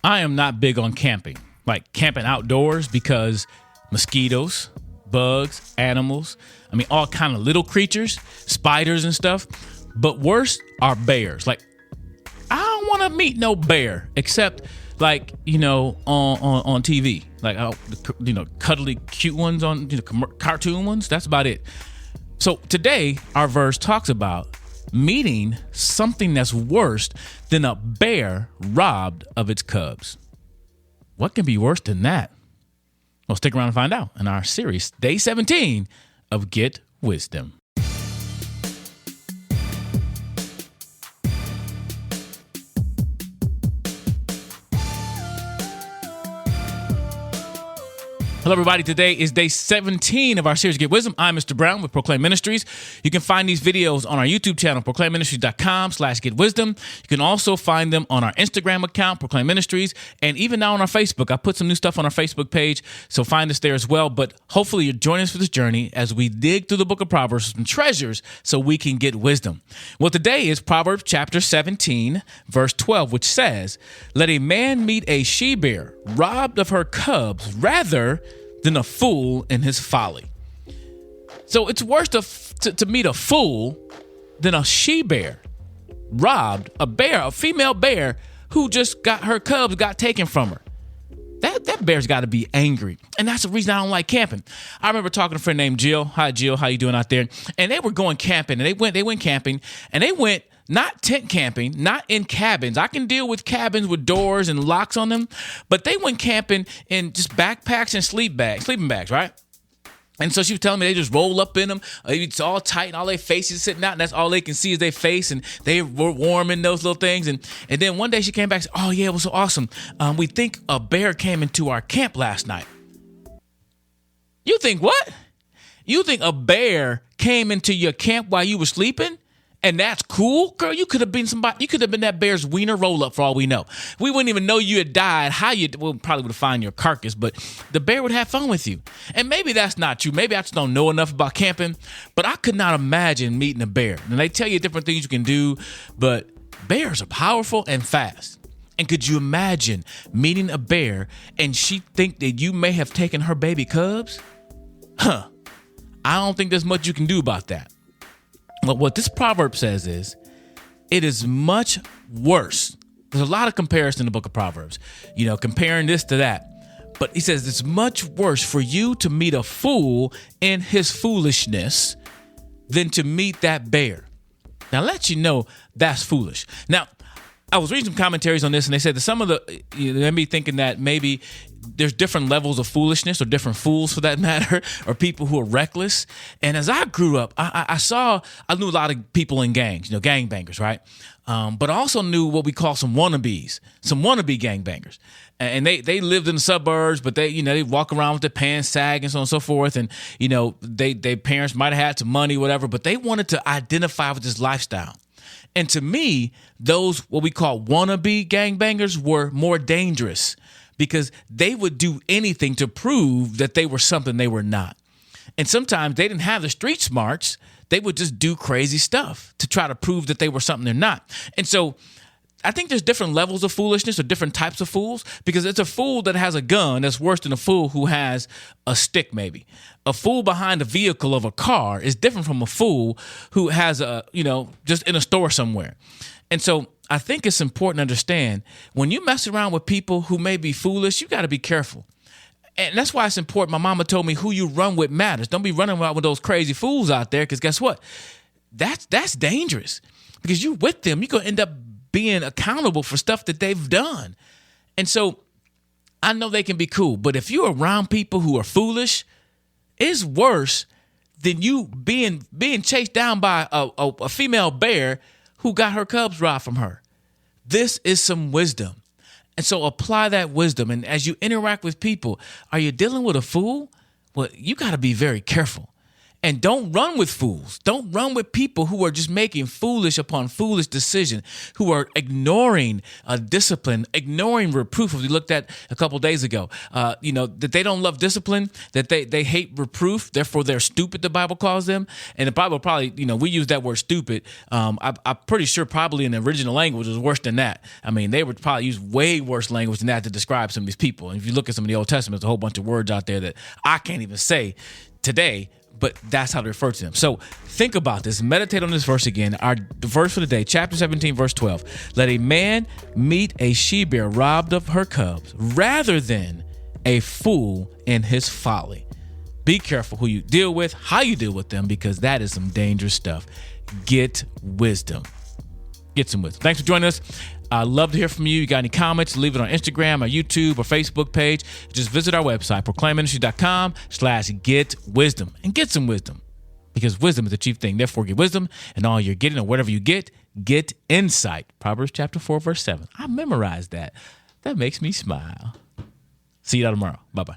I am not big on camping, like camping outdoors, because mosquitoes, bugs, animals, all kind of little creatures, spiders and stuff. But worse are bears. Like, I don't want to meet no bear except on TV, like, cuddly, cute ones on, cartoon ones. That's about it. So today our verse talks about meeting something that's worse than a bear robbed of its cubs. What can be worse than that? Well, stick around and find out in our series, Day 17 of Get Wisdom. Hello, everybody. Today is day 17 of our series, Get Wisdom. I'm Mr. Brown with Proclaim Ministries. You can find these videos on our YouTube channel, proclaimministries.com/getwisdom. You can also find them on our Instagram account, Proclaim Ministries, and even now on our Facebook. I put some new stuff on our Facebook page, so find us there as well. But hopefully you're joining us for this journey as we dig through the book of Proverbs for some treasures so we can get wisdom. Well, today is Proverbs chapter 17, verse 12, which says, "Let a man meet a she-bear robbed of her cubs rather than a fool in his folly." So it's worse to meet a fool than a she-bear robbed, a female bear who just got her cubs got taken from her. That bear's got to be angry. And that's the reason I don't like camping. I remember talking to a friend named Jill. Hi, Jill. How you doing out there? And they were going camping, and they went camping, and they went not tent camping, not in cabins. I can deal with cabins with doors and locks on them, but they went camping in just backpacks and sleeping bags, right? And so she was telling me they just roll up in them. It's all tight and all their faces sitting out, and that's all they can see is their face, and they were warm in those little things. And then one day she came back and said, "Oh, yeah, it was so awesome. We think a bear came into our camp last night." You think what? You think a bear came into your camp while you were sleeping? And that's cool? Girl, you could have been somebody. You could have been that bear's wiener roll-up for all we know. We wouldn't even know you had died. Probably would have found your carcass, but the bear would have fun with you. And maybe that's not true. Maybe I just don't know enough about camping, but I could not imagine meeting a bear. And they tell you different things you can do, but bears are powerful and fast. And could you imagine meeting a bear and she think that you may have taken her baby cubs? I don't think there's much you can do about that. But what this proverb says is, it is much worse. There's a lot of comparison in the book of Proverbs, comparing this to that. But he says it's much worse for you to meet a fool in his foolishness than to meet that bear. Now, let you know that's foolish. Now, I was reading some commentaries on this, and they said that some of they may be thinking that maybe there's different levels of foolishness, or different fools for that matter, or people who are reckless. And as I grew up, I knew a lot of people in gangs, gangbangers, right? But I also knew what we call some wannabe gangbangers. And they lived in the suburbs, but they walk around with their pants sagging and so on and so forth. And, their parents might have had some money, whatever, but they wanted to identify with this lifestyle. And to me, those what we call wannabe gangbangers were more dangerous because they would do anything to prove that they were something they were not. And sometimes they didn't have the street smarts. They would just do crazy stuff to try to prove that they were something they're not. And so I think there's different levels of foolishness, or different types of fools, because it's a fool that has a gun that's worse than a fool who has a stick, maybe. A fool behind the vehicle of a car is different from a fool who has just in a store somewhere. And so I think it's important to understand when you mess around with people who may be foolish, you got to be careful. And that's why it's important. My mama told me who you run with matters. Don't be running around with those crazy fools out there, because guess what? That's dangerous, because you with them, you're going to end up being accountable for stuff that they've done. And so I know they can be cool, but if you're around people who are foolish, it's worse than you being chased down by a female bear who got her cubs robbed from her. This is some wisdom. And so apply that wisdom. And as you interact with people, are you dealing with a fool? Well, you got to be very careful. And don't run with fools. Don't run with people who are just making foolish upon foolish decision, who are ignoring discipline, ignoring reproof. As we looked at a couple days ago, that they don't love discipline, that they hate reproof, therefore they're stupid, the Bible calls them. And the Bible probably, we use that word stupid. I'm pretty sure probably in the original language it was worse than that. I mean, they would probably use way worse language than that to describe some of these people. And if you look at some of the Old Testament, there's a whole bunch of words out there that I can't even say today, but that's how they refer to them. So think about this. Meditate on this verse again. The verse for the day, chapter 17, verse 12. Let a man meet a she-bear robbed of her cubs rather than a fool in his folly. Be careful who you deal with, how you deal with them, because that is some dangerous stuff. Get wisdom. Get some wisdom. Thanks for joining us. I'd love to hear from you. You got any comments, leave it on Instagram or YouTube or Facebook page. Just visit our website, proclaimministries.com/getwisdom, and get some wisdom, because wisdom is the chief thing. Therefore, get wisdom, and all you're getting or whatever you get insight. Proverbs chapter 4, verse 7. I memorized that. That makes me smile. See you tomorrow. Bye-bye.